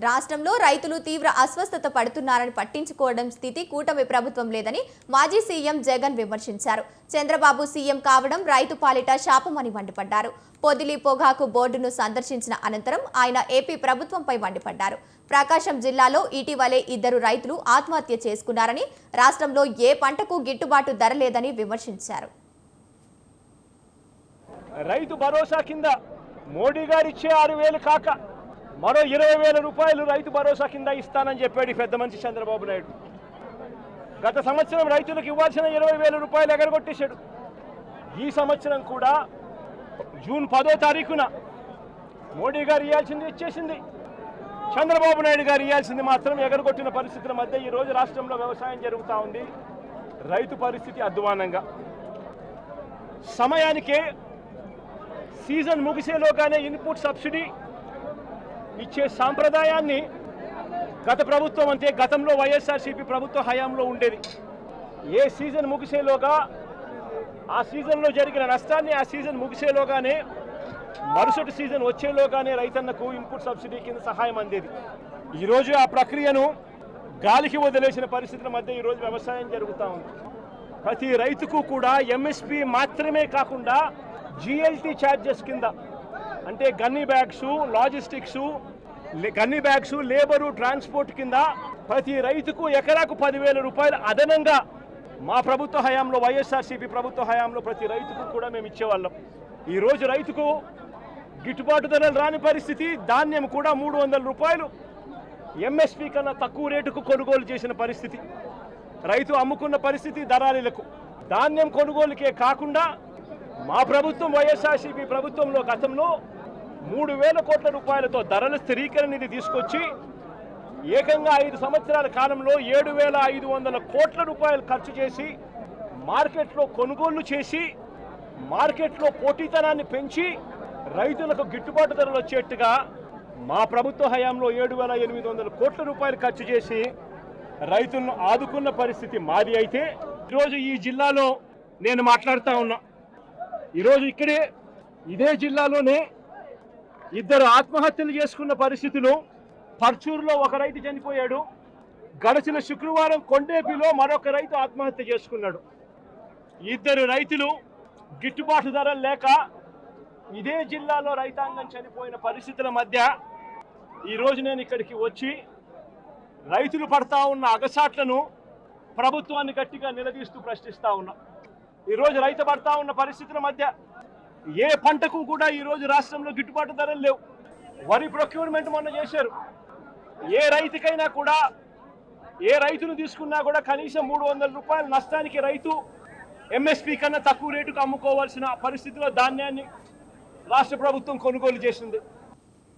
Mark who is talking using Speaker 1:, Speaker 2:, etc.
Speaker 1: రాష్ట్రంలో రైతులు తీవ్ర అస్వస్థత పడుతున్నారని పట్టించుకోవడం స్థితి కూటమి ప్రభుత్వం లేదని మాజీ సీఎం జగన్ విమర్శించారు. చంద్రబాబు సీఎం కావడం రైతు పాలిట శాపమని మండిపడ్డారు. పొదిలి పొగాకు బోర్డును సందర్శించిన అనంతరం ఆయన ఏపీ ప్రభుత్వంపై మండిపడ్డారు. ప్రకాశం జిల్లాలో ఇటీవలే 2 రైతులు ఆత్మహత్య చేసుకున్నారని, రాష్ట్రంలో ఏ పంటకు గిట్టుబాటు ధర లేదని విమర్శించారు.
Speaker 2: రైతు భరోసా కింద మోడీ గారు ఇచ్చే 6,000 కాక మరో 20,000 రూపాయలు రైతు భరోసా కింద ఇస్తానని చెప్పాడు పెద్ద మనిషి చంద్రబాబు నాయుడు. గత సంవత్సరం రైతులకు ఇవ్వాల్సిన 20,000 రూపాయలు ఎగరగొట్టేశాడు. ఈ సంవత్సరం కూడా జూన్ 10వ తారీఖున మోడీ గారు ఇవ్వాల్సింది ఇచ్చేసింది, చంద్రబాబు నాయుడు గారు ఇవ్వాల్సింది మాత్రం ఎగరగొట్టిన పరిస్థితుల మధ్య ఈరోజు రాష్ట్రంలో వ్యవసాయం జరుగుతూ ఉంది. రైతు పరిస్థితి అధ్వానంగా, సమయానికే సీజన్ ముగిసేలోగానే ఇన్పుట్ సబ్సిడీ ఇచ్చే సాంప్రదాయాన్ని గత ప్రభుత్వం అంటే గతంలో వైఎస్ఆర్సీపీ ప్రభుత్వ హయాంలో ఉండేది. ఏ సీజన్ ముగిసేలోగా ఆ సీజన్లో జరిగిన నష్టాన్ని ఆ సీజన్ ముగిసేలోగానే మరుసటి సీజన్ వచ్చేలోగానే రైతన్నకు ఇన్పుట్ సబ్సిడీ కింద సహాయం అందేది. ఈరోజు ఆ ప్రక్రియను గాలికి వదిలేసిన పరిస్థితుల మధ్య ఈరోజు వ్యవసాయం జరుగుతూ ఉంది. ప్రతి రైతుకు కూడా ఎంఎస్పి మాత్రమే కాకుండా జిఎల్టీ ఛార్జెస్ కింద అంటే gunny bags, logistics, gunny bags, labour, transport కింద ప్రతి రైతుకు ఎకరాకు 10,000 రూపాయలు అదనంగా మా ప్రభుత్వ హయాంలో వైఎస్ఆర్సీపీ ప్రభుత్వ హయాంలో ప్రతి రైతుకు కూడా మేము ఇచ్చేవాళ్ళం. ఈరోజు రైతుకు గిట్టుబాటు ధరలు రాని పరిస్థితి. ధాన్యం కూడా 300 రూపాయలు ఎంఎస్పీ కన్నా తక్కువ రేటుకు కొనుగోలు చేసిన పరిస్థితి. రైతు అమ్ముకున్న పరిస్థితి దళారీలకు. ధాన్యం కొనుగోలుకే కాకుండా మా ప్రభుత్వం వైఎస్ఆర్సీపీ ప్రభుత్వంలో గతంలో 3,000 కోట్ల రూపాయలతో ధరల స్థిరీకరణ నిధి తీసుకొచ్చి ఏకంగా 5 సంవత్సరాల కాలంలో 7,500 కోట్ల రూపాయలు ఖర్చు చేసి మార్కెట్లో కొనుగోళ్లు చేసి మార్కెట్లో పోటీతనాన్ని పెంచి రైతులకు గిట్టుబాటు ధరలు వచ్చేట్టుగా మా ప్రభుత్వ హయాంలో 7,800 కోట్ల రూపాయలు ఖర్చు చేసి రైతులను ఆదుకున్న పరిస్థితి మాది. అయితే ఈరోజు ఈ జిల్లాలో నేను మాట్లాడుతూ ఉన్నా. ఈరోజు ఇక్కడే ఇదే జిల్లాలోనే 2 ఆత్మహత్యలు చేసుకున్న పరిస్థితులు. పర్చూరులో ఒక రైతు చనిపోయాడు. గడిచిన శుక్రవారం కొండేపిలో మరొక రైతు ఆత్మహత్య చేసుకున్నాడు. 2 రైతులు గిట్టుబాటు ధరలు లేక ఇదే జిల్లాలో రైతాంగం చనిపోయిన పరిస్థితుల మధ్య ఈరోజు నేను ఇక్కడికి వచ్చి రైతులు పడతా ఉన్న అగసాట్లను ప్రభుత్వాన్ని గట్టిగా నిలదీస్తూ ప్రశ్నిస్తూ ఉన్నా. ఈరోజు రైతు పడతా ఉన్న పరిస్థితుల మధ్య ఏ పంటకు కూడా ఈరోజు రాష్ట్రంలో గిట్టుబాటు ధరలు లేవు. వరి ప్రొక్యూర్మెంట్ మొన్న చేశారు. ఏ రైతుకైనా కూడా ఏ రైతును తీసుకున్నా కూడా కనీసం 300 రూపాయల నష్టానికి రైతు ఎంఎస్పీ కన్నా తక్కువ రేటుకు అమ్ముకోవాల్సిన పరిస్థితిలో ధాన్యాన్ని రాష్ట్ర ప్రభుత్వం కొనుగోలు చేసింది.